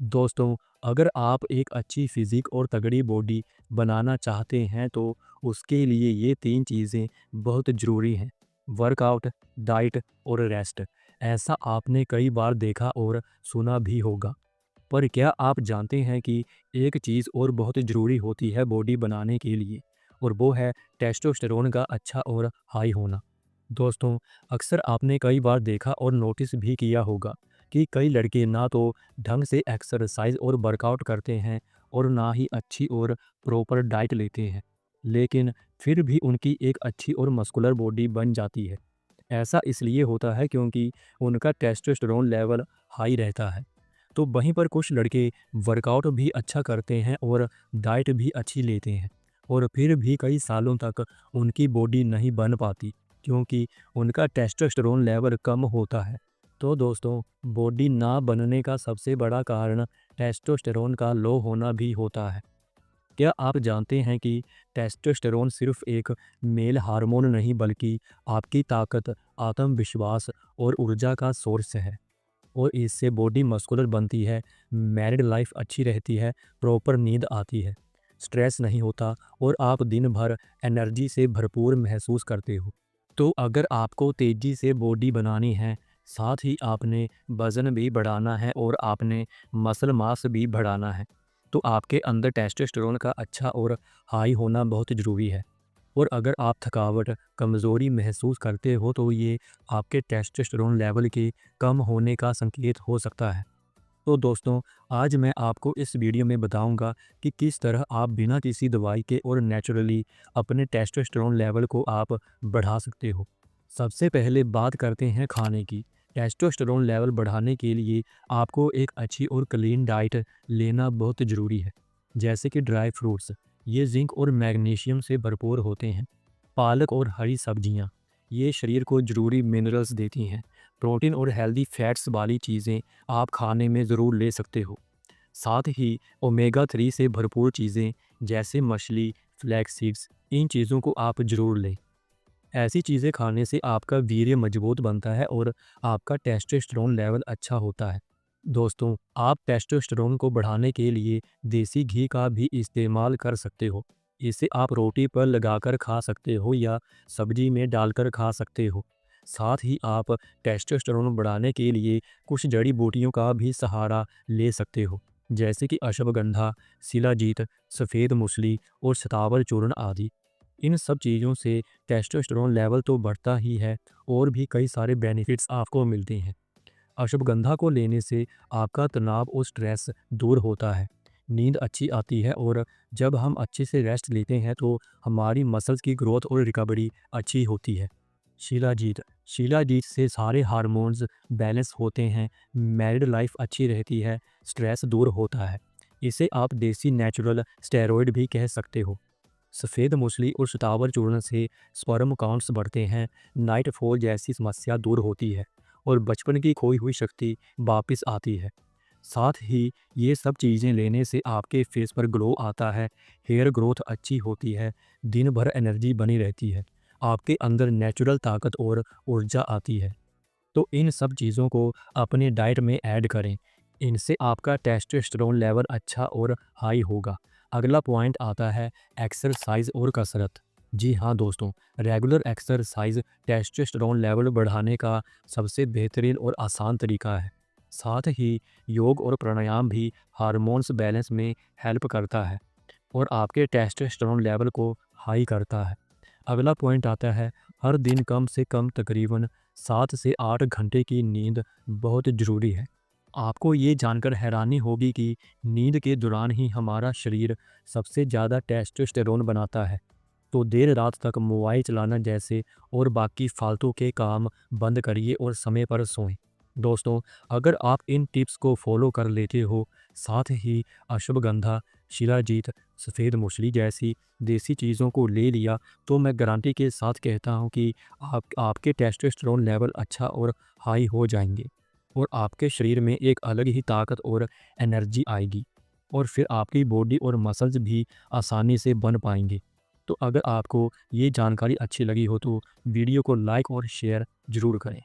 दोस्तों, अगर आप एक अच्छी फिज़िक और तगड़ी बॉडी बनाना चाहते हैं तो उसके लिए ये 3 चीज़ें बहुत ज़रूरी हैं। वर्कआउट, डाइट और रेस्ट। ऐसा आपने कई बार देखा और सुना भी होगा। पर क्या आप जानते हैं कि एक चीज़ और बहुत ज़रूरी होती है बॉडी बनाने के लिए, और वो है टेस्टोस्टेरोन का अच्छा और हाई होना। दोस्तों, अक्सर आपने कई बार देखा और नोटिस भी किया होगा कि कई लड़के ना तो ढंग से एक्सरसाइज और वर्कआउट करते हैं और ना ही अच्छी और प्रॉपर डाइट लेते हैं, लेकिन फिर भी उनकी एक अच्छी और मस्कुलर बॉडी बन जाती है। ऐसा इसलिए होता है क्योंकि उनका टेस्टोस्टेरोन लेवल हाई रहता है। तो वहीं पर कुछ लड़के वर्कआउट भी अच्छा करते हैं और डाइट भी अच्छी लेते हैं, और फिर भी कई सालों तक उनकी बॉडी नहीं बन पाती क्योंकि उनका टेस्टोस्टेरोन लेवल कम होता है। तो दोस्तों, बॉडी ना बनने का सबसे बड़ा कारण टेस्टोस्टेरोन का लो होना भी होता है। क्या आप जानते हैं कि टेस्टोस्टेरोन सिर्फ एक मेल हार्मोन नहीं बल्कि आपकी ताकत, आत्मविश्वास और ऊर्जा का सोर्स है, और इससे बॉडी मस्कुलर बनती है, मैरिड लाइफ अच्छी रहती है, प्रॉपर नींद आती है, स्ट्रेस नहीं होता और आप दिन भर एनर्जी से भरपूर महसूस करते हो। तो अगर आपको तेज़ी से बॉडी बनानी है, साथ ही आपने वज़न भी बढ़ाना है और आपने मसल मास भी बढ़ाना है, तो आपके अंदर टेस्टोस्टेरोन का अच्छा और हाई होना बहुत ज़रूरी है। और अगर आप थकावट, कमज़ोरी महसूस करते हो तो ये आपके टेस्टोस्टेरोन लेवल के कम होने का संकेत हो सकता है। तो दोस्तों, आज मैं आपको इस वीडियो में बताऊंगा कि किस तरह आप बिना किसी दवाई के और नेचुरली अपने टेस्टोस्टेरोन लेवल को आप बढ़ा सकते हो। सबसे पहले बात करते हैं खाने की। टेस्टोस्टेरोन लेवल बढ़ाने के लिए आपको एक अच्छी और क्लीन डाइट लेना बहुत ज़रूरी है, जैसे कि ड्राई फ्रूट्स। ये जिंक और मैग्नीशियम से भरपूर होते हैं। पालक और हरी सब्जियां, ये शरीर को ज़रूरी मिनरल्स देती हैं। प्रोटीन और हेल्दी फैट्स वाली चीज़ें आप खाने में ज़रूर ले सकते हो। साथ ही ओमेगा 3 से भरपूर चीज़ें जैसे मछली, फ्लैक्स सीड्स, इन चीज़ों को आप ज़रूर लें। ऐसी चीज़ें खाने से आपका वीर्य मजबूत बनता है और आपका टेस्टोस्टेरोन लेवल अच्छा होता है। दोस्तों, आप टेस्टोस्टेरोन को बढ़ाने के लिए देसी घी का भी इस्तेमाल कर सकते हो। इसे आप रोटी पर लगाकर खा सकते हो या सब्जी में डालकर खा सकते हो। साथ ही आप टेस्टोस्टेरोन बढ़ाने के लिए कुछ जड़ी बूटियों का भी सहारा ले सकते हो, जैसे कि अश्वगंधा, शिलाजीत, सफ़ेद मूसली और शतावरी चूर्ण आदि। इन सब चीज़ों से टेस्टोस्टेरोन लेवल तो बढ़ता ही है, और भी कई सारे बेनिफिट्स आपको मिलते हैं। अश्वगंधा को लेने से आपका तनाव और स्ट्रेस दूर होता है, नींद अच्छी आती है, और जब हम अच्छे से रेस्ट लेते हैं तो हमारी मसल्स की ग्रोथ और रिकवरी अच्छी होती है। शिलाजीत, शिलाजीत से सारे हार्मोन्स बैलेंस होते हैं, मैरिड लाइफ अच्छी रहती है, स्ट्रेस दूर होता है। इसे आप देसी नेचुरल स्टेरॉयड भी कह सकते हो। सफ़ेद मूसली और शतावर चूर्ण से स्पर्म काउंट्स बढ़ते हैं, नाइट फॉल जैसी समस्या दूर होती है, और बचपन की खोई हुई शक्ति वापस आती है। साथ ही ये सब चीज़ें लेने से आपके फेस पर ग्लो आता है, हेयर ग्रोथ अच्छी होती है, दिन भर एनर्जी बनी रहती है, आपके अंदर नेचुरल ताकत और ऊर्जा आती है। तो इन सब चीज़ों को अपने डाइट में ऐड करें। इनसे आपका टेस्टोस्टेरोन लेवल अच्छा और हाई होगा। अगला पॉइंट आता है एक्सरसाइज और कसरत। जी हाँ दोस्तों, रेगुलर एक्सरसाइज टेस्टोस्टेरोन लेवल बढ़ाने का सबसे बेहतरीन और आसान तरीका है। साथ ही योग और प्राणायाम भी हार्मोन्स बैलेंस में हेल्प करता है और आपके टेस्टोस्टेरोन लेवल को हाई करता है। अगला पॉइंट आता है हर दिन कम से कम तकरीबन 7 से 8 घंटे की नींद बहुत ज़रूरी है। आपको ये जानकर हैरानी होगी कि नींद के दौरान ही हमारा शरीर सबसे ज़्यादा टेस्टोस्टेरोन बनाता है। तो देर रात तक मोबाइल चलाना जैसे और बाकी फालतू के काम बंद करिए और समय पर सोएं। दोस्तों, अगर आप इन टिप्स को फॉलो कर लेते हो, साथ ही अश्वगंधा, शिलाजीत, सफ़ेद मूसली जैसी देसी चीज़ों को ले लिया, तो मैं गारंटी के साथ कहता हूँ कि आपके टेस्टोस्टेरोन लेवल अच्छा और हाई हो जाएंगे, और आपके शरीर में एक अलग ही ताकत और एनर्जी आएगी, और फिर आपकी बॉडी और मसल्स भी आसानी से बन पाएंगे। तो अगर आपको ये जानकारी अच्छी लगी हो तो वीडियो को लाइक और शेयर ज़रूर करें।